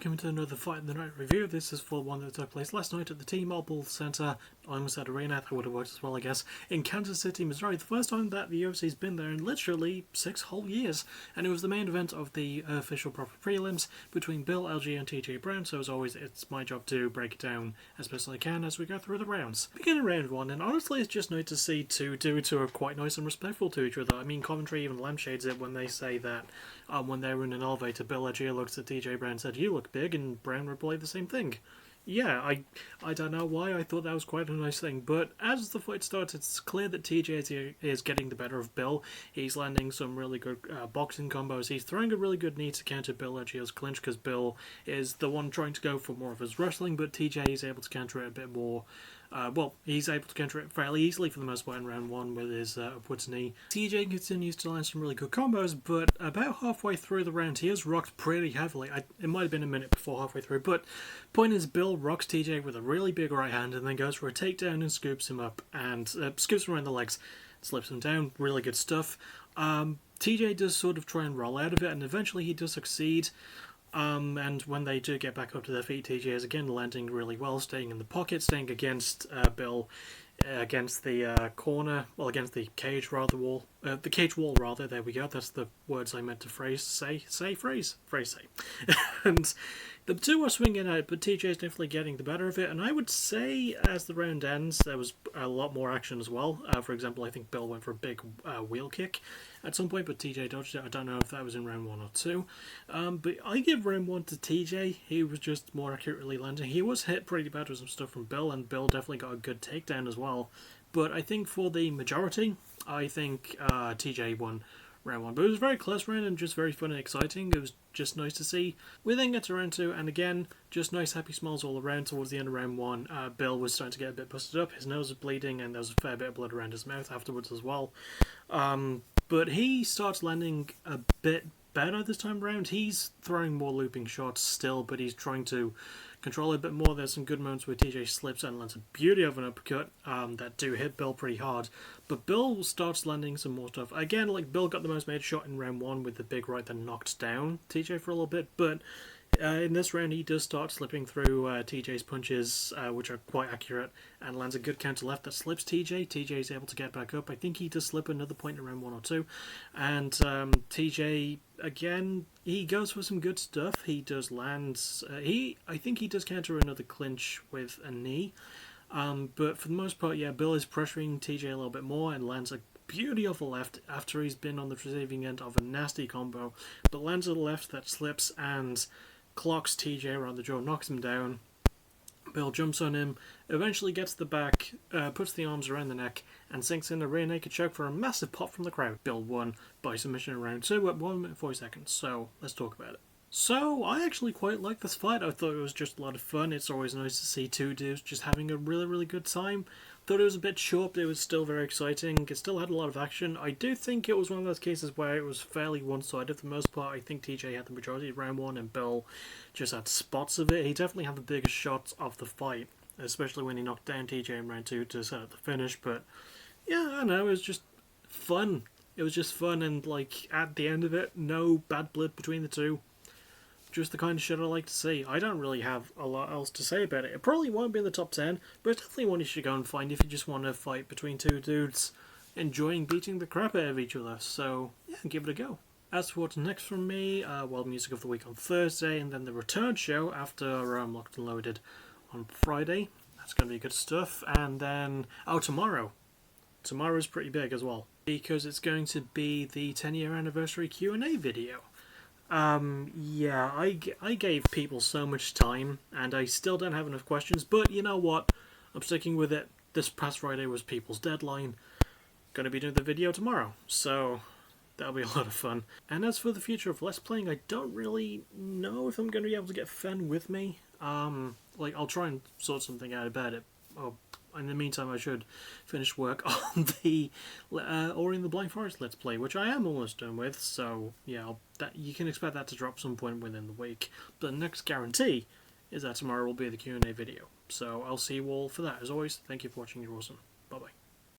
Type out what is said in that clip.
welcome to another Fight in the Night review. This is for one that took place last night at the T-Mobile Center. I almost said arena, that would have worked as well I guess, in Kansas City, Missouri. The first time that the UFC's been there in literally 6 whole years. And it was the main event of the official proper prelims between Bill, Algeo and TJ Brown. So as always, it's my job to break it down as best as I can as we go through the rounds. Beginning round 1, and honestly it's just nice to see two dudes who are quite nice and respectful to each other. I mean, commentary even lampshades it when they say that when they were in an elevator, Bill Algeo looked at TJ Brown and said, "You look big," and Brown replied the same thing. Yeah, I don't know why, I thought that was quite a nice thing, but as the fight starts, it's clear that TJ is getting the better of Bill. He's landing some really good boxing combos. He's throwing a really good knee to counter Bill Algeo's clinch, because Bill is the one trying to go for more of his wrestling, but TJ is able to counter it a bit more. He's able to counter it fairly easily for the most part in round 1 with his upwards knee. TJ continues to land some really good combos, but about halfway through the round he is rocked pretty heavily. It might have been a minute before halfway through, but point is, Bill rocks TJ with a really big right hand and then goes for a takedown and scoops him up, and scoops him around the legs, slips him down. Really good stuff. TJ does sort of try and roll out of it, and eventually he does succeed. And when they do get back up to their feet, TJ is again landing really well, staying in the pocket, staying against Bill, against the corner, well, against the cage wall, rather, there we go, that's the words I meant to phrase. And the two are swinging out, but TJ is definitely getting the better of it, and I would say as the round ends, there was a lot more action as well. For example, I think Bill went for a big wheel kick at some point, but TJ dodged it. I don't know if that was in round 1 or 2. But I give round 1 to TJ. He was just more accurately landing. He was hit pretty bad with some stuff from Bill, and Bill definitely got a good takedown as well. But I think for the majority, I think TJ won round 1. But it was a very close round and just very fun and exciting. It was just nice to see. We then get to round 2, and again, just nice happy smiles all around. Towards the end of round 1, Bill was starting to get a bit busted up. His nose was bleeding, and there was a fair bit of blood around his mouth afterwards as well. But he starts landing a bit better this time around. He's throwing more looping shots still, but he's trying to control it a bit more. There's some good moments where TJ slips and lands a beauty of an uppercut that do hit Bill pretty hard. But Bill starts landing some more stuff. Again, like, Bill got the most made shot in round 1 with the big right that knocked down TJ for a little bit, but in this round he does start slipping through TJ's punches, which are quite accurate, and lands a good counter left that slips TJ. TJ is able to get back up. I think he does slip another point in round 1 or 2, and TJ, again, he goes for some good stuff. He does land, I think he does counter another clinch with a knee, but for the most part, yeah, Bill is pressuring TJ a little bit more and lands a beauty of a left after he's been on the receiving end of a nasty combo, but lands a left that slips and clocks TJ around the jaw, knocks him down. Bill jumps on him, eventually gets the back, puts the arms around the neck, and sinks in a rear naked choke for a massive pop from the crowd. Bill won by submission in round 2 at 1 minute 40 seconds, so let's talk about it. So, I actually quite like this fight. I thought it was just a lot of fun. It's always nice to see two dudes just having a really, really good time. Thought it was a bit short, but it was still very exciting. It still had a lot of action. I do think it was one of those cases where it was fairly one-sided for the most part. I think TJ had the majority of round 1 and Bill just had spots of it. He definitely had the biggest shots of the fight, especially when he knocked down TJ in round 2 to set up the finish. But yeah, I don't know, it was just fun. It was just fun, and like at the end of it, no bad blood between the two. Just the kind of shit I like to see. I don't really have a lot else to say about it. It probably won't be in the top 10, but it's definitely one you should go and find if you just want to fight between two dudes enjoying beating the crap out of each other. So, yeah, give it a go. As for what's next from me, music of the week on Thursday, and then the return show after Locked and Loaded on Friday. That's going to be good stuff. And then, tomorrow. Tomorrow's pretty big as well, because it's going to be the 10-year anniversary Q&A video. Yeah, I gave people so much time, and I still don't have enough questions, but you know what? I'm sticking with it. This past Friday was people's deadline. Gonna be doing the video tomorrow, so that'll be a lot of fun. And as for the future of Let's Playing, I don't really know if I'm gonna be able to get Fen with me. I'll try and sort something out about it. In the meantime, I should finish work on the Ori and the Blind Forest Let's Play, which I am almost done with, so yeah, you can expect that to drop some point within the week. But the next guarantee is that tomorrow will be the Q&A video, so I'll see you all for that. As always, thank you for watching, you're awesome.